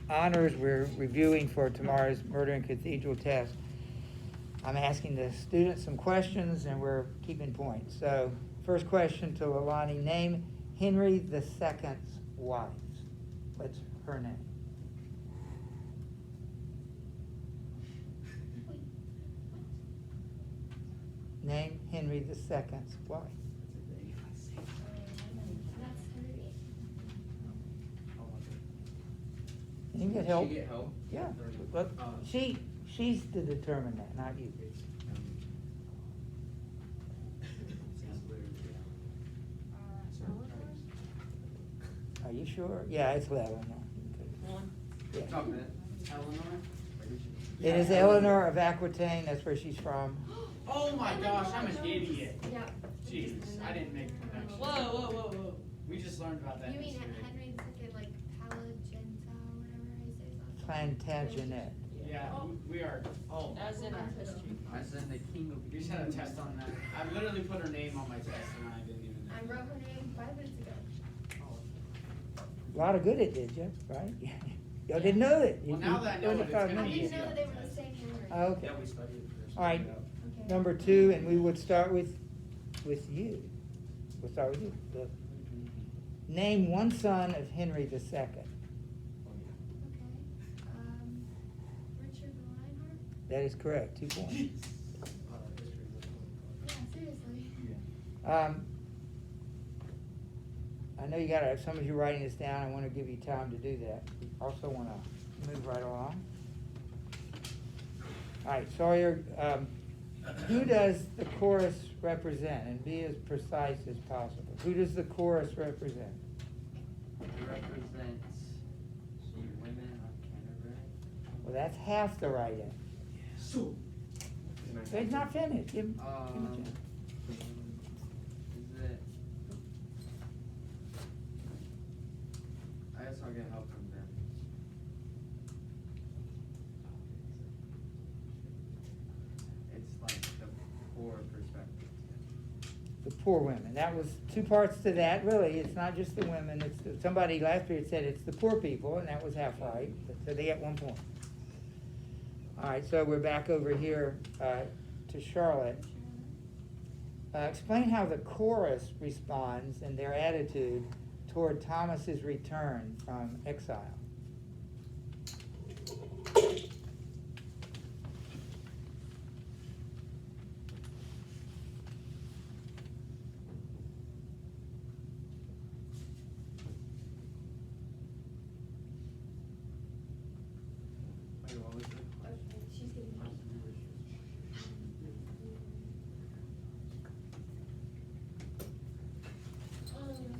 honors we're reviewing for tomorrow's Murder in Cathedral test. I'm asking the students some questions, and we're keeping points. So, first question to Alani: name Henry II's wife. What's her name? Name Henry II's wife. You can get help. She get help? Yeah. But she's to determine that, not you. Are you sure? Yeah, it's Eleanor. Yeah. Eleanor? It is Eleanor of Aquitaine. That's where she's from. Oh my gosh, I'm an idiot. Yeah. Jeez, I didn't make the connection. Whoa. We just learned about that. You mean yesterday. Henry II, like Palagenta, whatever how you say something? Plantagenet. Yeah, we are. Oh, As in our history. I said the king of. We just had a test on that. I literally put her name on my test and I didn't even know. I wrote her name 5 minutes ago. A lot of good it did you, right? Y'all didn't know that. Well, now that I know it, it's 25 gonna I be minutes. didn't know that they were the same Henry. Oh, okay. Yeah, we studied it first. All right. Okay. Number 2, and we would start with you. We'll start with you. Look. Name one son of Henry II. Okay. Richard the Lionheart? That is correct. 2 points. Yeah, seriously. I know you got some of you writing this down. I want to give you time to do that. Also want to move right along. All right, Sawyer, who does the chorus represent? And be as precise as possible. Who does the chorus represent? It represents the women of Canterbury. Well, that's half the right answer. So. He's not finished. Give him a chance. Is it? I guess I'll get help from them. It's like the poor perspective. The poor women. That was 2 parts to that. Really, it's not just the women. It's somebody last year said it's the poor people, and that was half right. So they get 1 point. All right, so we're back over here to Charlotte. Explain how the chorus responds and their attitude toward Thomas's return from exile. Wait, what was the question? She's getting me.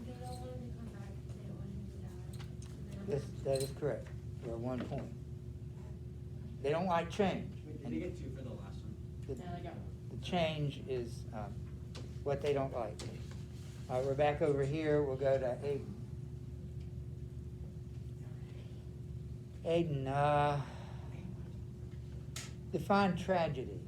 They don't want him to come back. They don't want him to die. Yes, that is correct. We're 1 point. They don't like change. Did you get 2 for the last one? The, Yeah, I got the change is what they don't like. We're back over here. We'll go to Aiden. Aiden, define tragedy.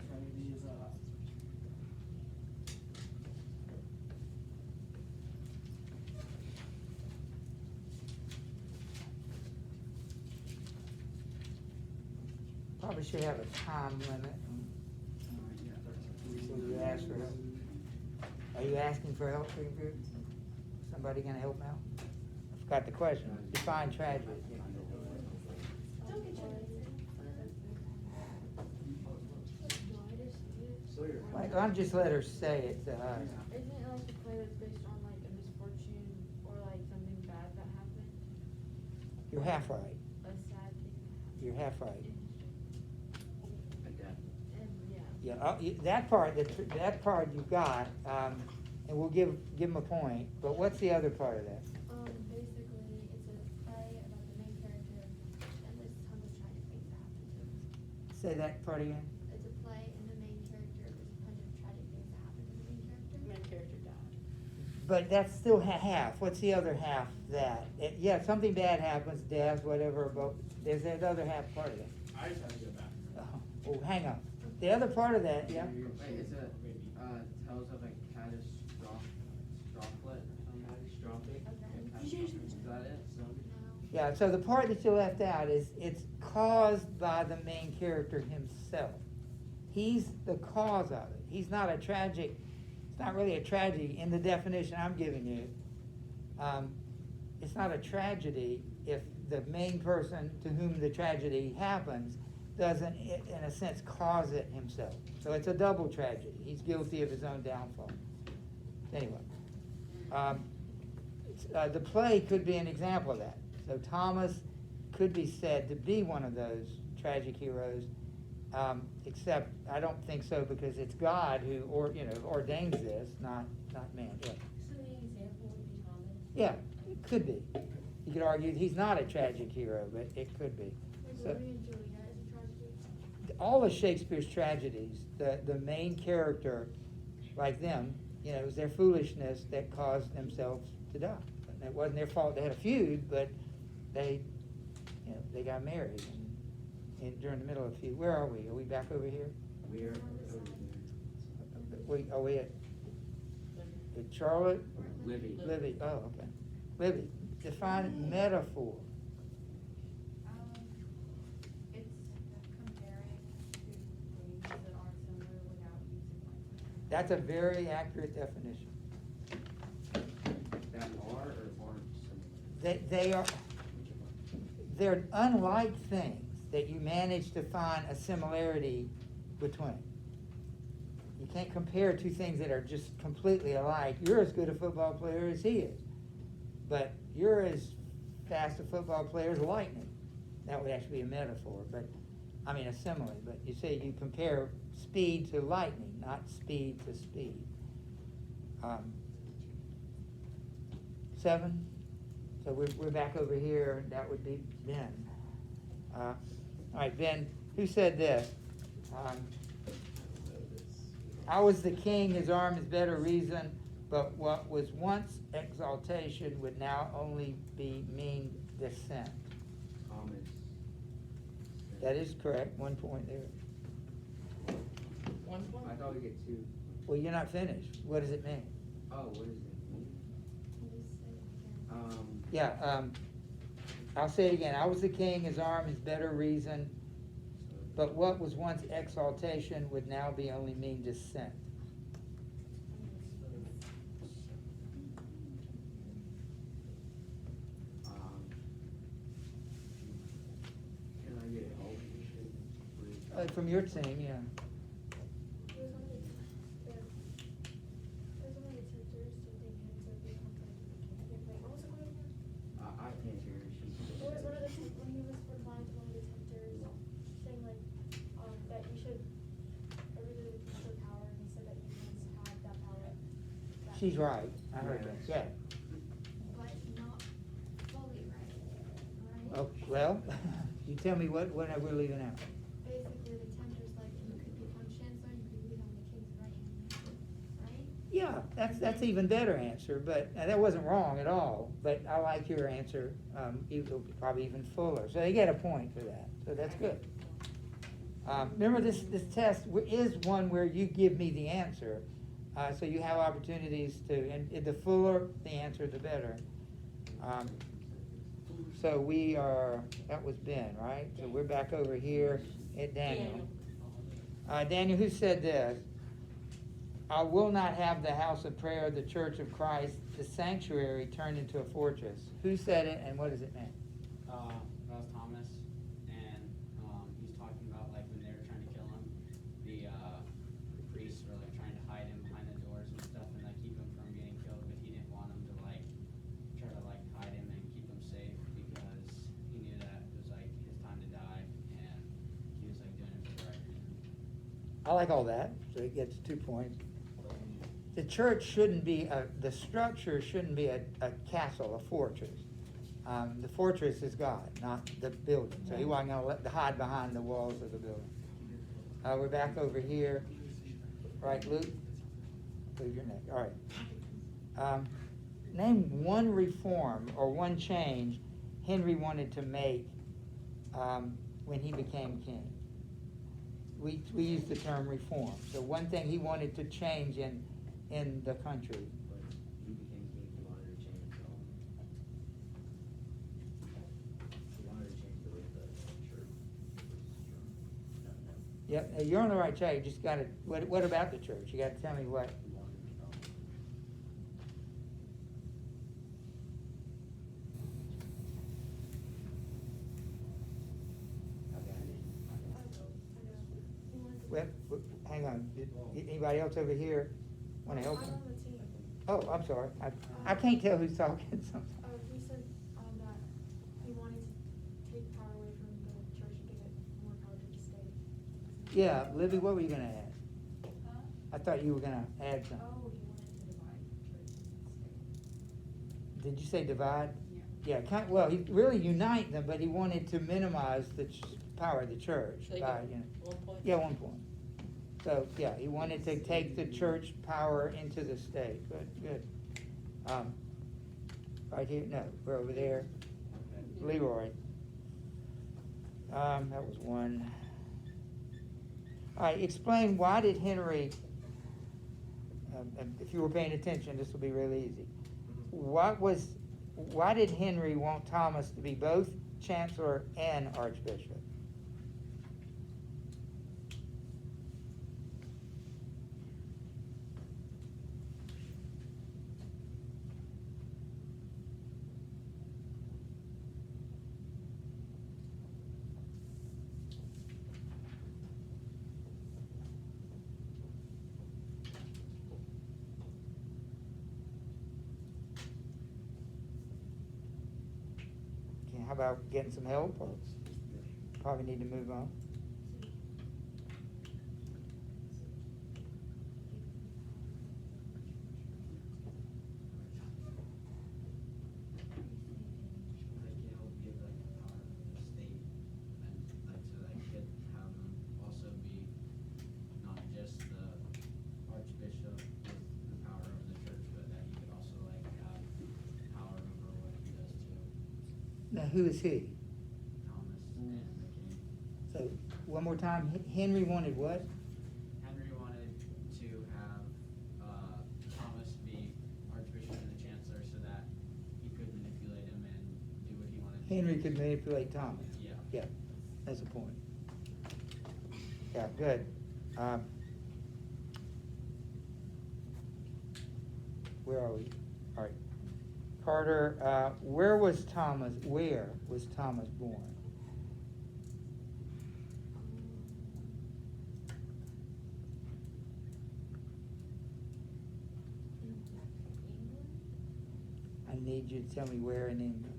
Tragedy is Probably should have a time limit. So you ask for help. Are you asking for help, Greenfield? Somebody gonna help out? I forgot the question. Define tragedy. Don't get your Like, I'll just let her say it to us. Isn't it like a play that's based on like a misfortune or like something bad that happened? You're half right. A sad thing that happened You're half right. in history. Again. And yeah. Yeah, that part you got, and we'll give them a point. But what's the other part of that? Basically, it's a play about the main character, and there's tons of tragic things that happen to him. Say that part again. It's a play, and the main character, there's a bunch of tragic things that happen to the main character. main character died. But that's still half. What's the other half? That yeah, something bad happens, death, whatever. But there's that other half part of it. I just had to go back. Oh, hang on. The other part of that, yeah. Wait, is it tells of a catastrophic Okay. Is that it? So, No. Yeah, so the part that you left out is it's caused by the main character himself. He's the cause of it. He's not a tragic, it's not really a tragedy in the definition I'm giving you. It's not a tragedy if the main person to whom the tragedy happens doesn't, in a sense, cause it himself. So it's a double tragedy. He's guilty of his own downfall. Anyway, the play could be an example of that. So Thomas could be said to be one of those tragic heroes, except I don't think so because it's God who ordains this, not man. Yeah. So the example would be Thomas. Yeah, it could be. You could argue he's not a tragic hero, but it could be. Like So, Romeo and Juliet is a tragedy. all of Shakespeare's tragedies, the main character, like them, it was their foolishness that caused themselves to die. And it wasn't their fault. They had a feud, but they got married and during the middle of a feud. Where are we? Are we back over here? we're Are we at Charlotte? Libby. Libby. Oh, okay. Libby, define metaphor. It's comparing two things that are similar without using language. That's a very accurate definition. That are or aren't similar? They're unlike things that you manage to find a similarity between. You can't compare two things that are just completely alike. You're as good a football player as he is, but you're as fast a football player as lightning. That would actually be a metaphor, but I mean a simile. But you say you compare speed to lightning, not speed to speed. 7. So we're back over here. That would be Ben. All right, Ben. Who said this? I was the king, his arm is better reason, but what was once exaltation would now only be mean descent. Thomas. That is correct, 1 point there. 1 point? I thought we get 2. Well, you're not finished. What does it mean? Oh, what does it mean? Can you say it again? Yeah, I'll say it again. I was the king, his arm is better reason, but what was once exaltation would now be only mean descent. Can I get help? From your team, yeah. It was one of the tempters to take him to become like, what was it called again? I can't hear her. It was one of the, when he was replying to one of the tempters, saying like, that you should, everybody would show power, and he said that humans have that power. She's right. I heard that. Yeah. But not fully right, Oh, well, you tell me what we're leaving out. Basically, the tempter's like, you could become chancellor, you could be on the king's right hand, right? Yeah, that's even better answer, but that wasn't wrong at all. But I like your answer, probably even fuller. So they get a point for that. So that's good. Remember, this test is one where you give me the answer, so you have opportunities to. And the fuller the answer, the better. So we are. That was Ben, right? So we're back over here at Daniel. Daniel, who said this? I will not have the house of prayer, the church of Christ, the sanctuary turned into a fortress. Who said it, and what does it mean? That was Thomas, and he's talking about like when they were trying to kill him, the priests were like trying to hide him behind the doors and stuff, and like keep him from getting killed, but he didn't want them to like try to like hide him and keep him safe because he knew that it was like his time to die, and he was like doing it for the right reason. I like all that, so it gets 2 points. The church shouldn't be, the structure shouldn't be a castle, a fortress. The fortress is God, not the building. So he wasn't going to hide behind the walls of the building. We're back over here. Right, Luke? Leave your neck. All right. Name one reform or one change Henry wanted to make when he became king. We use the term reform. So one thing he wanted to change in in the country. But he became king, he wanted to change, he wanted to change the way the church was Yep, you're on the right track, you just gotta, what about the church? You gotta tell me what. he wanted Well, hang on, anybody else over here wanna help I'm him? on the team. Oh, I'm sorry, I can't tell who's talking sometimes. He said, that he wanted to take power away from the church and give it more power to the state. Yeah, Libby, what were you gonna add? Huh? I thought you were gonna add something. Oh, he wanted to divide the church and Did you say divide? state. Yeah, well, he really unite them, but he wanted to minimize the power of the church So you by, got you know. 1 point? Yeah, 1 point. So, yeah, he wanted to take the church power into the state. Good, good. Right here, no, we're over there. Leroy. That was 1. All right, explain why did Henry, if you were paying attention, this will be real easy. Why did Henry want Thomas to be both chancellor and archbishop? Okay, how about getting some help, or probably need to move on? Like, you know, give like the power of the state and like so that could have them also be not just the archbishop with the power over the church, but that he could also like have power over what he does too. Now, who is he? Thomas and the king. So, one more time, Henry wanted what? Henry wanted to have Thomas be archbishop and the chancellor so that he could manipulate him and do what he wanted to do. Henry could manipulate Thomas. Yeah. Yeah, that's the point. Yeah, good. Where are we? All right. Carter, where was Thomas born? I need you to tell me where in England.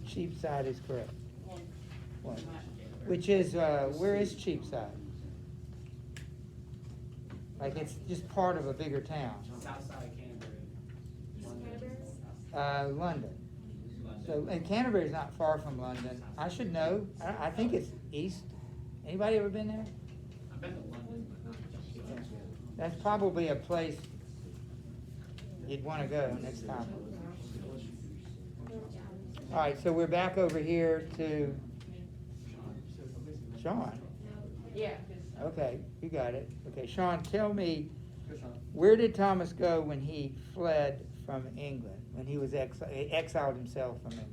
Cheapside is correct. 1. Which is, where is Cheapside? Like it's just part of a bigger town. South side of Canterbury. Canterbury? London. London. So, and Canterbury's not far from London. I should know. I think it's east. Anybody ever been there? I've been to London, but not Cheapside. That's probably a place you'd wanna go next time. All right, so we're back over here to Sean. Yeah. Okay, you got it. Okay, Sean, tell me, where did Thomas go when he fled from England, when he was exiled himself from England?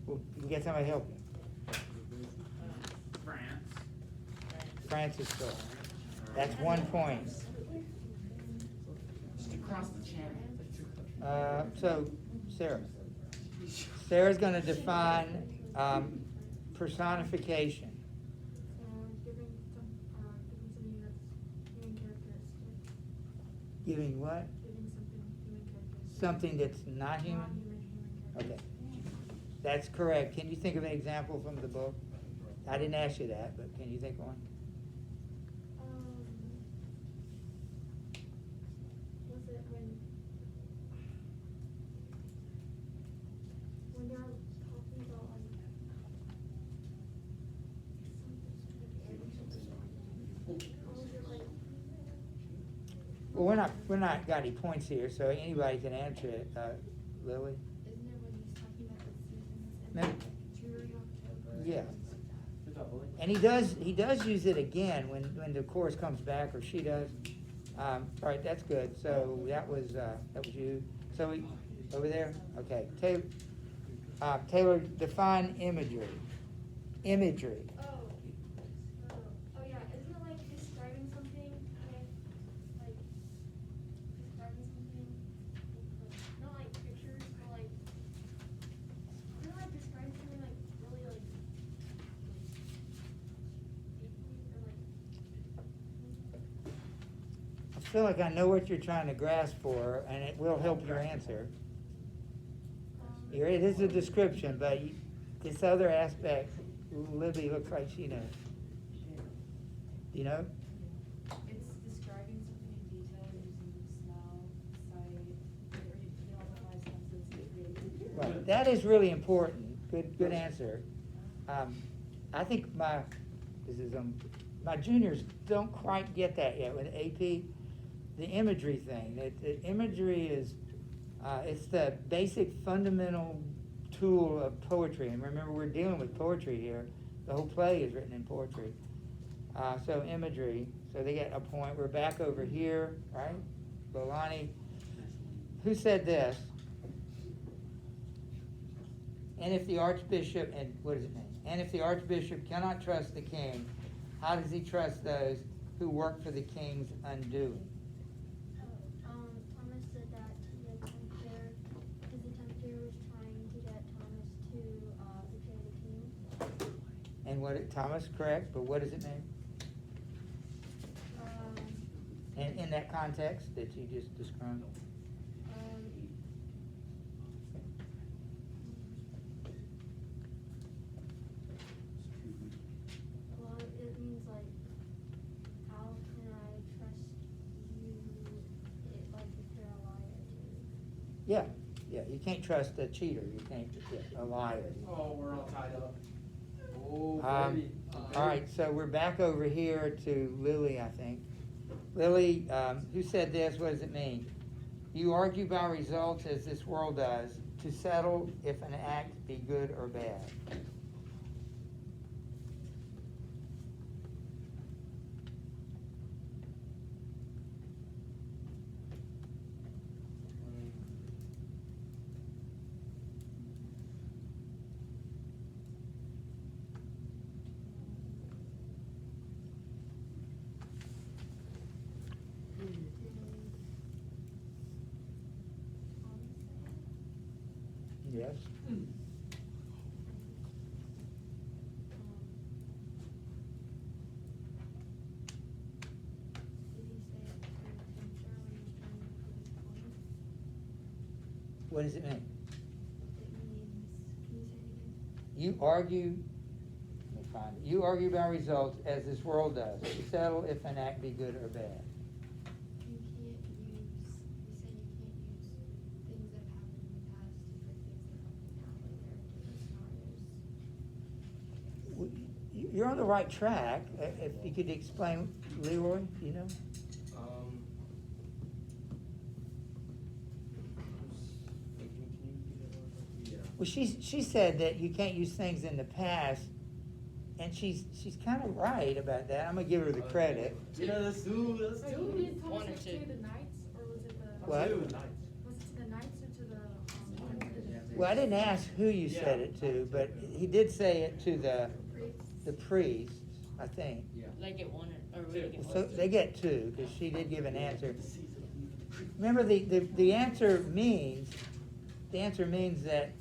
Well, you can get somebody to help you. France. France is still. That's 1 point. Just across the channel. So, Sarah. Sarah's gonna define, personification. Giving something that's human characteristic. Giving what? Giving something human characteristic. Something that's not human? Non-human Okay. characteristic. That's correct. Can you think of an example from the book? I didn't ask you that, but can you think of one? Was it when they're talking about or was it like, Well, we're not got any points here, so anybody can answer it. Lily? Isn't it when he's talking about the seasons and Maybe. like June, October? Yeah. things like that? Good job, Lily. And he does use it again when the chorus comes back, or she does. All right, that's good. So that was you. So we, over there? Okay. Taylor, define imagery. Imagery. oh yeah, isn't it like describing something with, like, describing something, with, not like pictures, but like, isn't it like describing something like really like, deeply, or like, I feel like I know what you're trying to grasp for, and it will help your answer. It is a description, but this other aspect, Libby looks like she knows. Do you know? It's describing something in detail using smell, sight, all the five senses to create. Right. That is really important. Good answer. I think my juniors don't quite get that yet with AP. The imagery thing. The imagery is it's the basic fundamental tool of poetry. And remember, we're dealing with poetry here. The whole play is written in poetry. So imagery. So they get a point. We're back over here, right? Bolani. Who said this? And if the archbishop, and what does it mean? And if the archbishop cannot trust the king, how does he trust those who work for the king's undoing? Thomas said that the tempter, because the tempter was trying to get Thomas to betray the king. And Thomas, correct, but what does it mean? In that context that you just described? Well, it means like, how can I trust you, like if they're a liar too? Yeah, you can't trust a cheater, you can't, a liar. Oh, we're all tied up. Oh, baby. All right, so we're back over here to Lily, I think. Lily, who said this? What does it mean? You argue by results as this world does to settle if an act be good or bad. Yes? Did he say it to the tempter when he was trying to prove his point? What does it mean? It means, can you say it again? You argue, let me find it. You argue by results as this world does to settle if an act be good or bad. You said you can't use things that have happened in the past to predict things that happen now, like there are different scenarios. You're on the right track. If you could explain, Leroy, you know? Yeah. Well, she said that you can't use things in the past, and she's kind of right about that. I'm gonna give her the credit. Yeah, let's do. Wait, you did One Thomas or say two. the knights, or was it the? What? Was it to the knights or to the? Well, I didn't ask who you said it to, but he did say it to Priests? the priests, I think. Yeah. Like it one or we get So they get two, because she did give an answer. Remember, the answer means that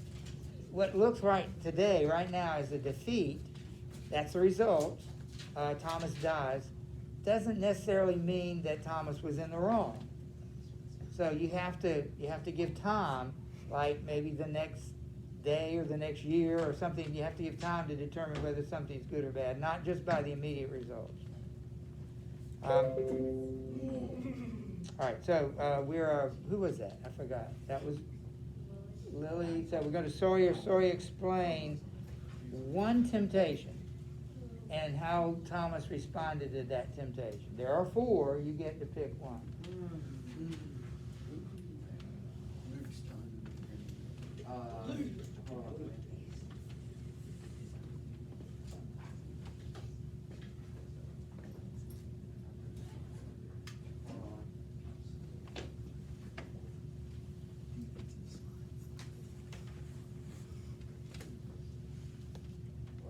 what looks right today, right now, is a defeat. That's the result. Thomas dies. Doesn't necessarily mean that Thomas was in the wrong. So you have to give time, like maybe the next day or the next year or something. You have to give time to determine whether something's good or bad, not just by the immediate results. All right, so we're, who was that? I forgot. That was Lily. So we're going to Sawyer explain one temptation and how Thomas responded to that temptation. There are 4, you get to pick one. Next time. Hold on, wait. Hold on.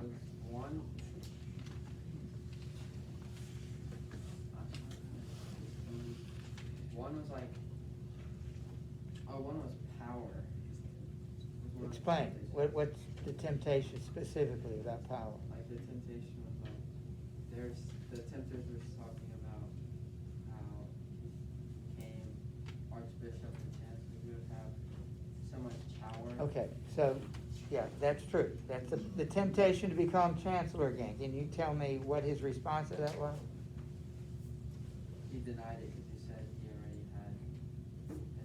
Was one. One was like, one was power. Was one of the Explain. temptations. What's the temptation specifically about power? Like the temptation was like, the tempters were talking about how he became archbishop and chancellor, he would have so much power. Okay, so, yeah, that's true. That's the temptation to become chancellor again. Can you tell me what his response to that was? He denied it because he said he already had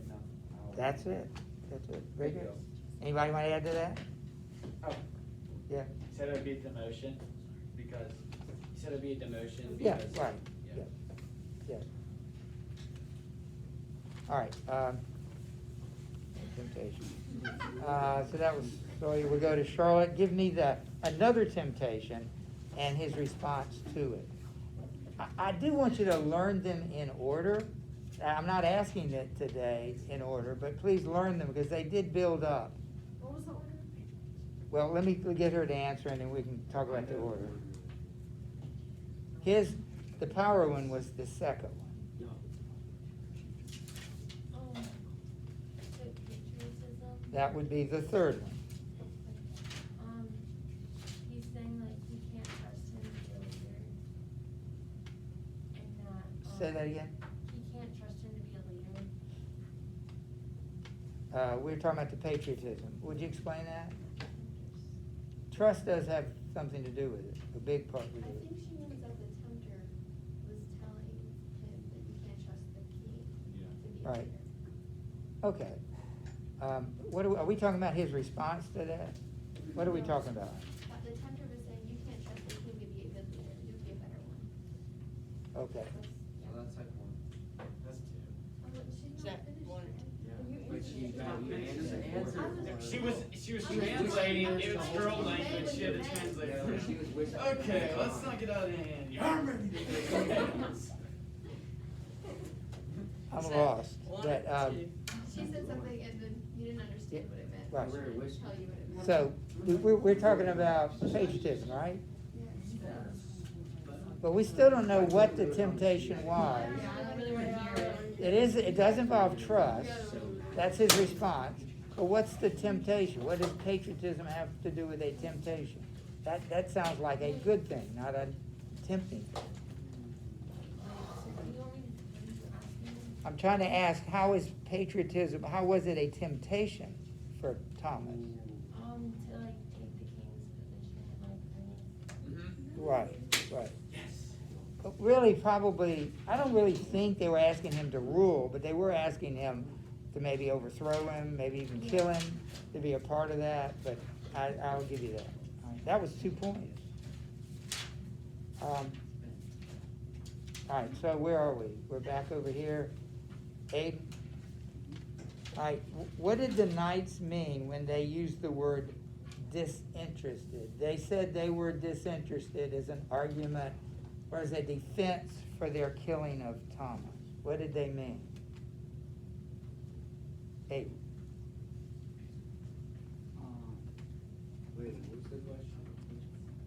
enough power. That's it. Very good. Anybody want to add to that? Oh, Yeah. he said it would be a demotion because, He said it'd be a demotion Yeah, because. right. Yeah. Yeah. All right. Temptation. So that was, so we'll go to Charlotte. Give me another temptation and his response to it. I do want you to learn them in order. I'm not asking it today in order, but please learn them because they did build up. What was the order? Well, let me get her to answer and then we can talk about the order. The power one was the second one. The patriotism. That would be the third one. He's saying like you can't trust him to be a leader. And that. Say that again. He can't trust him to be a leader. We're talking about the patriotism. Would you explain that? Trust does have something to do with it, a big part to do I with it. think she means that the tempter was telling him that you can't trust the king to be a Right. leader. Okay. Are we talking about his response to that? What are we talking about? The tempter was saying you can't trust the king to be a good leader. You'd be a better one. Okay. So that's like one. that's 2. She's That not finished. one. But you She was translating, it was girl language, she had to translate Yeah, for she him. was wishing. Okay, let's not get out of hand. I'm ready to go. I'm lost. But, She said something and then you didn't understand what it meant. Right. She didn't tell you what it meant. so we're talking about patriotism, right? But we still don't know what the temptation was. Yeah, I really want to hear it. It does involve trust. That's his response. But what's the temptation? What does patriotism have to do with a temptation? That sounds like a good thing, not a tempting thing. I'm trying to ask, how is patriotism, how was it a temptation for Thomas? To like take the king's position and like bring it. Right. But really, probably, I don't really think they were asking him to rule, but they were asking him to maybe overthrow him, maybe even kill him, to be a part of that, but I'll give you that. All right, that was 2 points. All right, so where are we? We're back over here. Aiden? All right, what did the knights mean when they used the word disinterested? They said they were disinterested as an argument or as a defense for their killing of Thomas. What did they mean? Aiden? Wait, what's the question?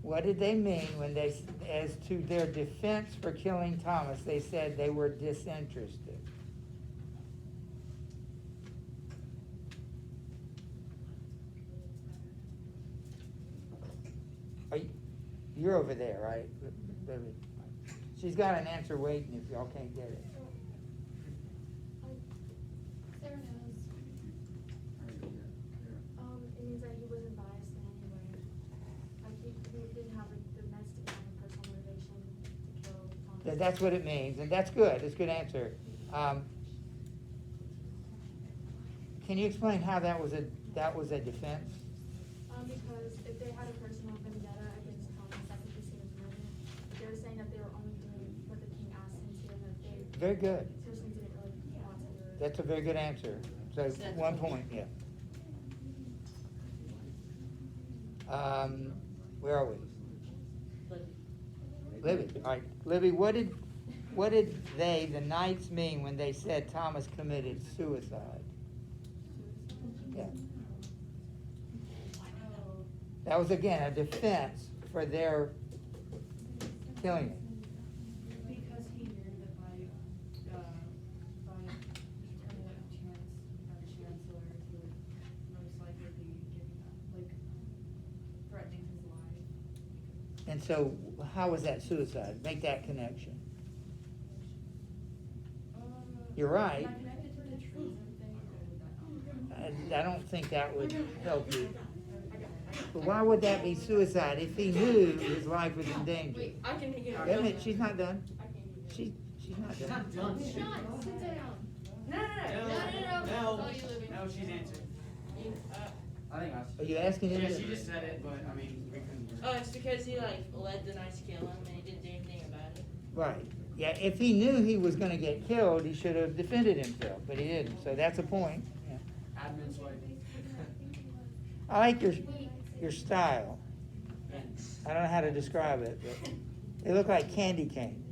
What did they mean when they, as to their defense for killing Thomas, they said they were disinterested? You're over there, right? She's got an answer waiting if y'all can't get it. Sarah knows. It means that he That's what it means, and that's good, it's a good answer. Can you explain how that was a defense? Because if they had a personal vendetta against Thomas, that could be seen as murder. They were saying that they were only doing what the king asked them to, and that they Very good. seriously didn't really want to do it. That's a very good answer. So, 1 point, yeah. Where are we? Libby, all right. Libby, what did they, the knights, mean when they said Thomas committed suicide? Yeah. That was, again, a defense for their killing him. Because he knew that by turning chancellor, he would most likely be giving up, like, threatening his life. And so, how was that suicide? Make that connection. You're right. Not connected to the treason thing, or would that not? I don't think that would help you. But why would that be suicide if he knew his life was in danger? Wait, I can get Wait a minute, she's not done. I can't get it. She's not She's done. not done. Sit down. No. No, Oh, you living. no, she's answered. I think Are you asking him? Yeah, to- she just said it, but I mean, we couldn't. Oh, it's because he like let the knights kill him and he didn't do anything about it. Right. Yeah, if he knew he was gonna get killed, he should have defended himself, but he didn't, so that's a point. Yeah. Admin swipe. I like your style. I don't know how to describe it, but they look like candy canes.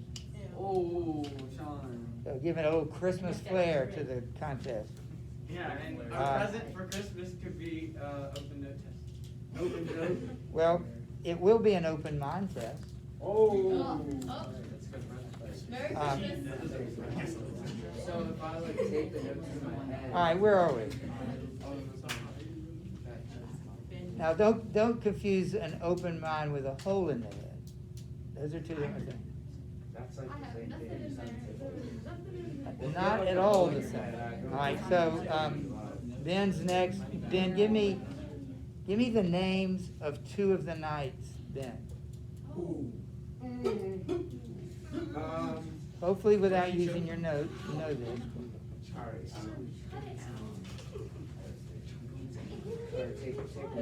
Oh, Sean. So give it a little Christmas flair to the contest. Yeah, and a present for Christmas could be open note test. Open note. Well, it will be an open mind test. Oh. That's good Merry Um, Christmas. So if I like take the notes in my head. All right, where are we? Now, don't confuse an open mind with a hole in the head. Those are two different things. That's like I the have same nothing thing. in there. Nothing in there. They're not at all the same. All right, so Ben's next. Ben, give me the names of two of the knights, Ben. Hopefully without using your notes, you know this.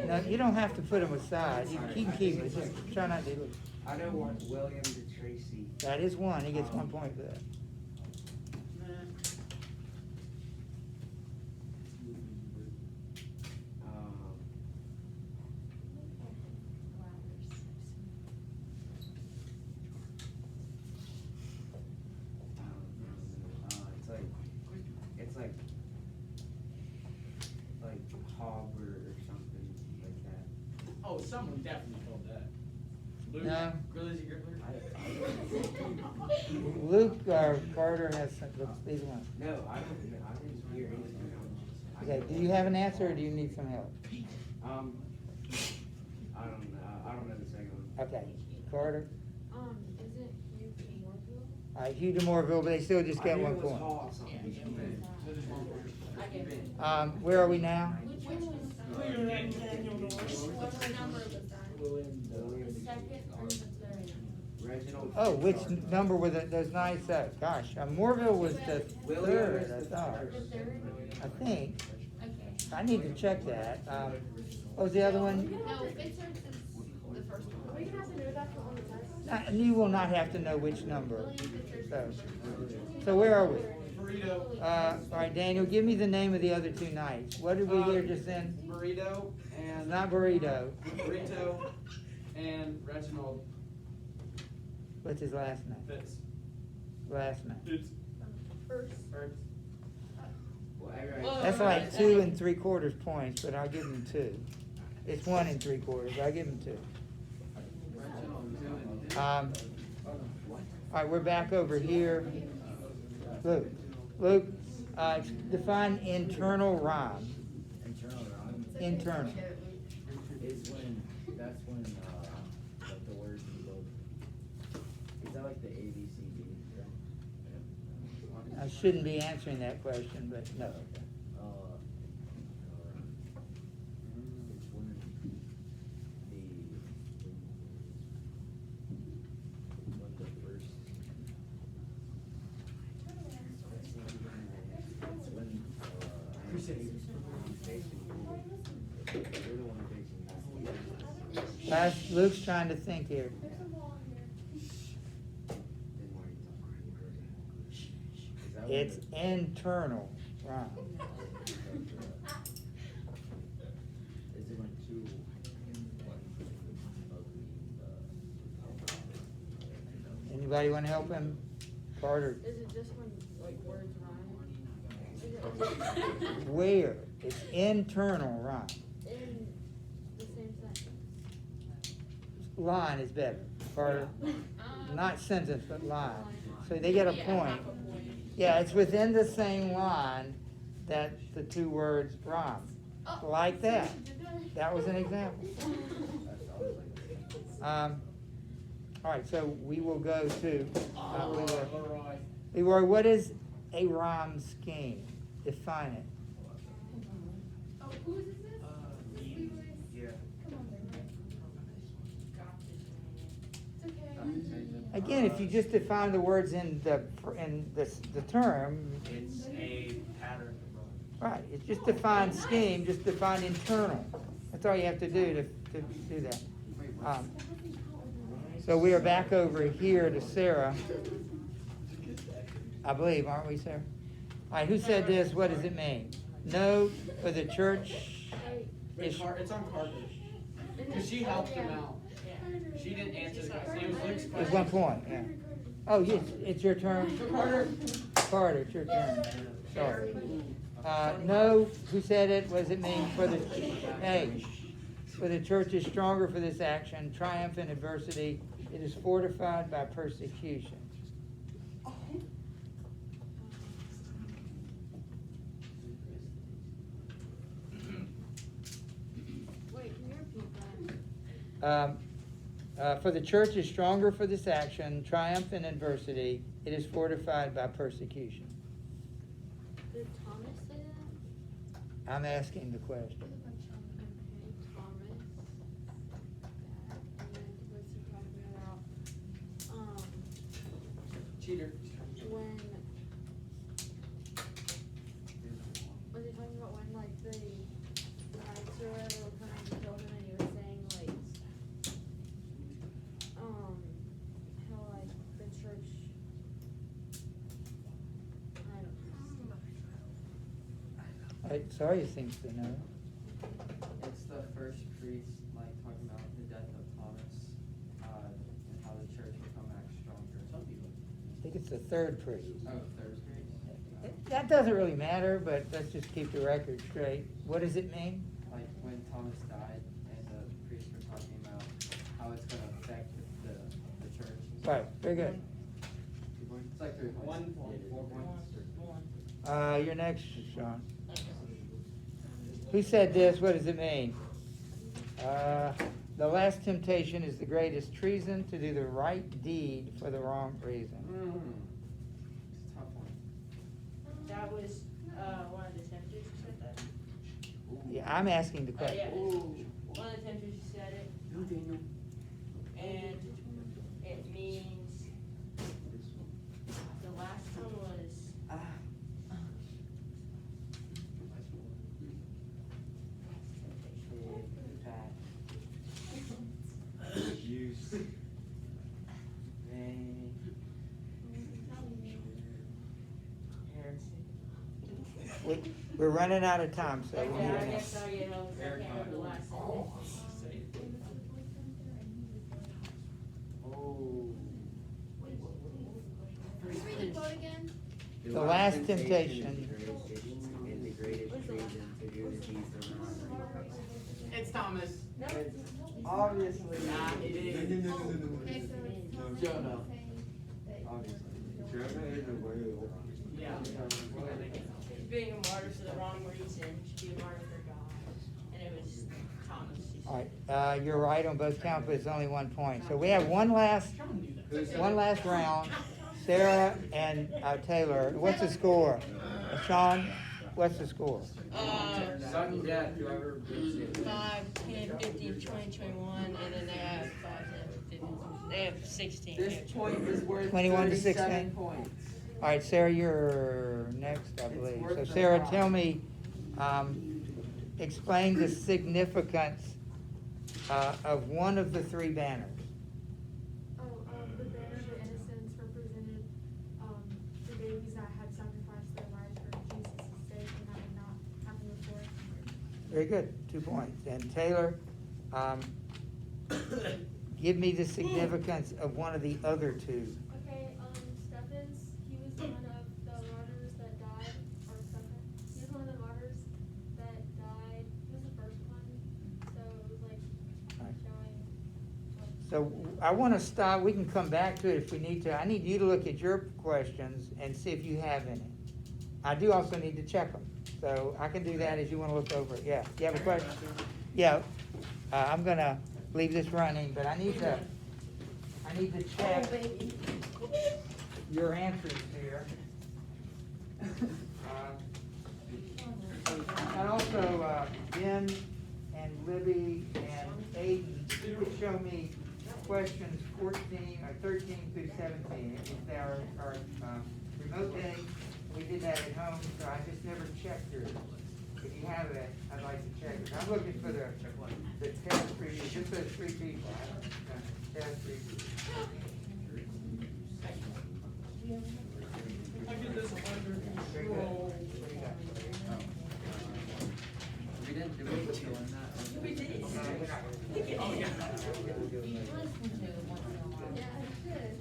No, you don't have to put them aside. You can keep them. Just try not to. I know one, William de Tracy. That is one. He gets 1 point for that. It's like Hogwarts or something like that. Oh, someone definitely told that. Luke, No. Grillies Grippler. Luke or Carter has some, these ones. No, I didn't hear anything else. Okay, do you have an answer or do you need some help? I don't know the second one. Okay, Carter. Isn't Hugh Morville? All right, Hugh de Morville, but they still just I get knew 1 it was point. Hall something. Where are we now? Which one was What's the number was that? The second or the third? Reginald. Oh, which number were those knights at? Gosh, Morville was the William third, is I the thought. The third? I think. Okay. I need to check that. What was the other one? No, Fitzurse is the first one. Are you gonna have to know that for on the test? You will not have to know which number. William Fitzurse So, is the first one. so where are we? Burrito. All right, Daniel, give me the name of the other two knights. What did we hear just then? Burrito It's and. not burrito. Burrito and Reginald What's his last name? Fitz. Last name. Fitz. First. Well, everybody- Whoa. That's like 2 3/4 points, but I'll give him 2. It's 1 3/4. I'll give him 2. All right, we're back over here. Luke, define internal rhyme. Internal rhyme Internal. is when, that's when, like the words in both. Is that like the A, B, C, D? I shouldn't be answering that question, but no. It's when the first Luke's trying to think here. There's a wall here. Is that what It's it- internal rhyme. Is it when two? Anybody wanna help him? Carter, Is it just when, like, words rhyme? where? It's internal rhyme. In the same sentence? Line is better, Carter. Um, Not sentence, but line. So they get a point. Yeah, it's within the same line that the two words rhyme. Oh, Like that. see what you did there? That was an example. That's always like. All right, so we will go to, Leroy, what is a rhyme scheme? Define it. Oh, who is this? This Leroy's? Yeah. Come on, Leroy. It's okay. Again, if you just define the words in the term, It's a pattern. right, it's just define scheme, just define internal. That's all you have to do to do that. So we are back over here to Sarah, I believe, aren't we, Sarah? All right, who said this? What does it mean? No, for the church. It's on Carter. Cause she helped him out. She didn't answer the question. It was Luke's There's question. one point, yeah. Oh, yes, it's your turn. Carter. Carter, it's your turn. Sorry. No, who said it? What does it mean for the, hey, for the church is stronger for this action, triumph in adversity, it is fortified by persecution. Wait, can you repeat that? For the church is stronger for this action, triumph in adversity, it is fortified by persecution. Did Thomas say that? I'm asking the question. Okay, Thomas. That, and then what's he talking about? Cheater. When, was he talking about when, like, the knights or whatever were coming to kill him, and he was saying, like, how, like, the church, I don't know. Sawyer seems to know. It's the first priest, like, talking about the death of Thomas, and how the church will come back stronger. Some people. I think it's the third priest. Oh, third priest. That doesn't really matter, but let's just keep the record straight. What does it mean? Like, when Thomas died, and the priests were talking about how it's gonna affect the church. Right, very good. It's like 3 points. 1 point, 4 points. You're next, Sean. Who said this? What does it mean? The last temptation is the greatest treason, to do the right deed for the wrong reason. It's a tough one. That was, one of the tempters who said that? Yeah, I'm asking the Yeah, question. one of the tempters who said it, No, Daniel. and it means, the last one was, Use. We're running out of time, so we okay, need I to know. guess I'll get home, 'cause I can't remember the last sentence. Oh. Just read the quote again. The last temptation. Is the greatest treason to do the deeds of honor. It's Thomas. No, Obviously. Nah, it is. Okay, so it's Thomas Jonah. saying that. Obviously. Yeah. he's being a martyr for the wrong reason, he should be a martyr for God, and it was Thomas who said it. All right, you're right on both counts, but it's only 1 point. So we have one last round. Sarah and Taylor. What's the score? Sean, what's the score? Sudden death, whoever beats it. 5, 10, 15, 20, 21, and then they have 5, 10, 15, they have 16. This point is worth 21 to 16? 37 points. All right, Sarah, you're next, I believe. worth So the Sarah, thought. tell me, explain the significance of one of the three banners. The banner of innocence represented, the babies that had sacrificed their lives for Jesus' sake, and that had not happened before. Very good, 2 points. And Taylor, give me the significance of one of the other two. Okay, Stephens, he was one of the martyrs that died, or Stephen, he was one of the martyrs that died, he was the first one, so it was like Right. showing, like, So I want to stop, we can come back to it if we need to. I need you to look at your questions and see if you have any. I do also need to check them, so I can do that as you want to look over it. Yeah, you have a question? Yeah, I'm gonna leave this running, but I need to check your answers here. And also, Ben and Libby and Aiden, you would show me questions 13 through 17. If they are remote day, we did that at home, so I just never checked yours. If you have it, I'd like to check it. I'm looking for the test preview, just those 3 people. Test preview. Very good. What do you got? We didn't do it on that. We did. yeah, I should.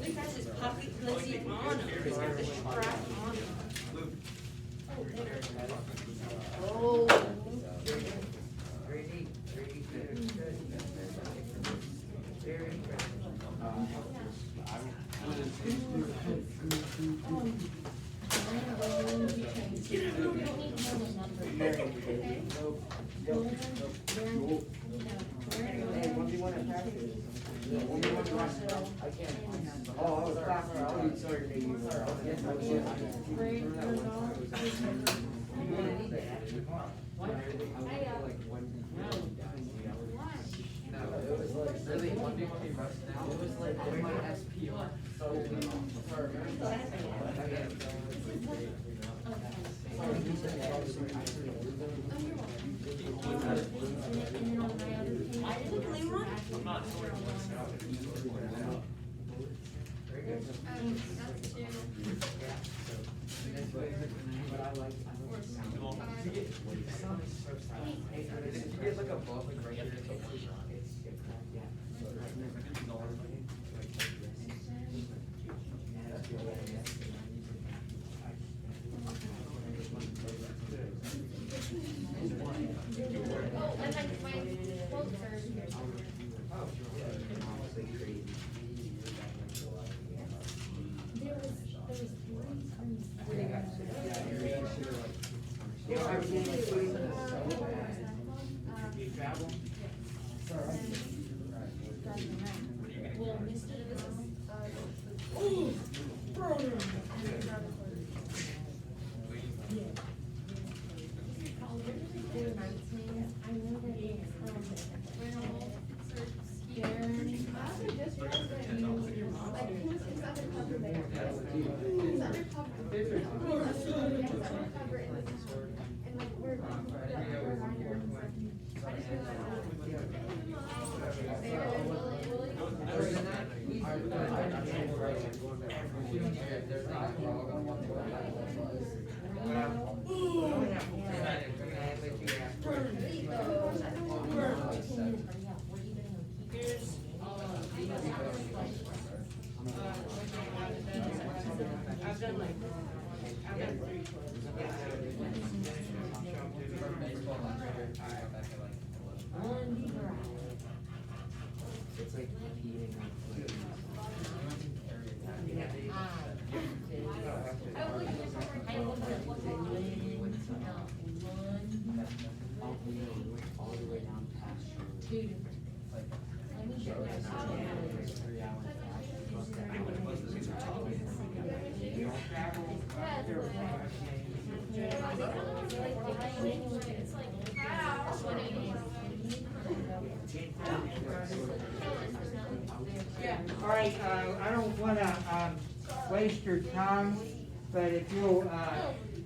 Luke has his pocket glizzy on him, he's got the strap on him. Oh. Very neat, very neat. Good. Very interesting. Hey, what do you want to practice? What do you want to watch? I can't. Oh, I was laughing. I'm sorry to you. Yes, I was. You're gonna need that tomorrow. No, it was like really one day when we rushed now. It was like in my SPR. So I didn't play one. Very good. That's 2. It's like a book like right here. Oh, and like my quotes are here somewhere. There was 3 screens. What do you got? You travel? Well, Mr. I know that it's, I just realized that it means, like, it's undercover there. It's undercover. It's undercover in the town. And like, we're minors and stuff. I just Here's, I've done like, I've done 3 It's like eating all the way down past your, like, so right now, it's 3 hours. It's like, wow. All right, I don't wanna, waste your time, but if you'll,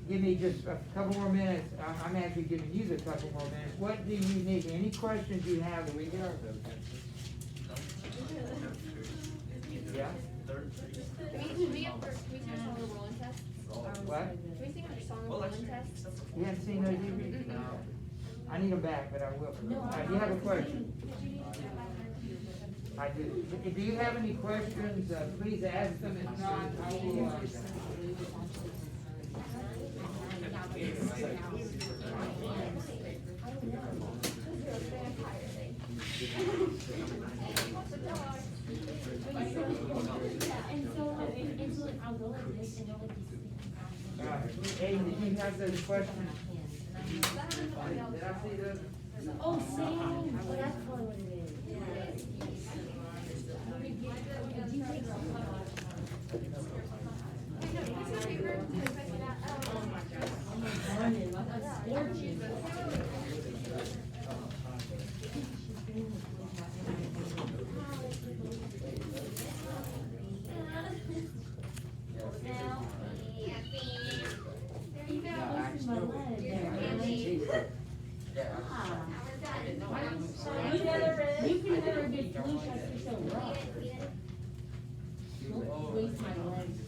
give me just a couple more minutes, I'm actually giving you the couple more minutes, what do you need, any questions you have? Can we get our vote? Yeah? Can we sing a song of rolling test? What? Can we sing a song of rolling test? You haven't seen those either? No. I need them back, but I will. Do you have a question? I do. Do you have any questions, please ask them, if not, I will, Hey, did you have those questions? Did I see those? Oh, same, well, that's probably what it is. You can never get flu shots, you're so rough. Don't waste my legs.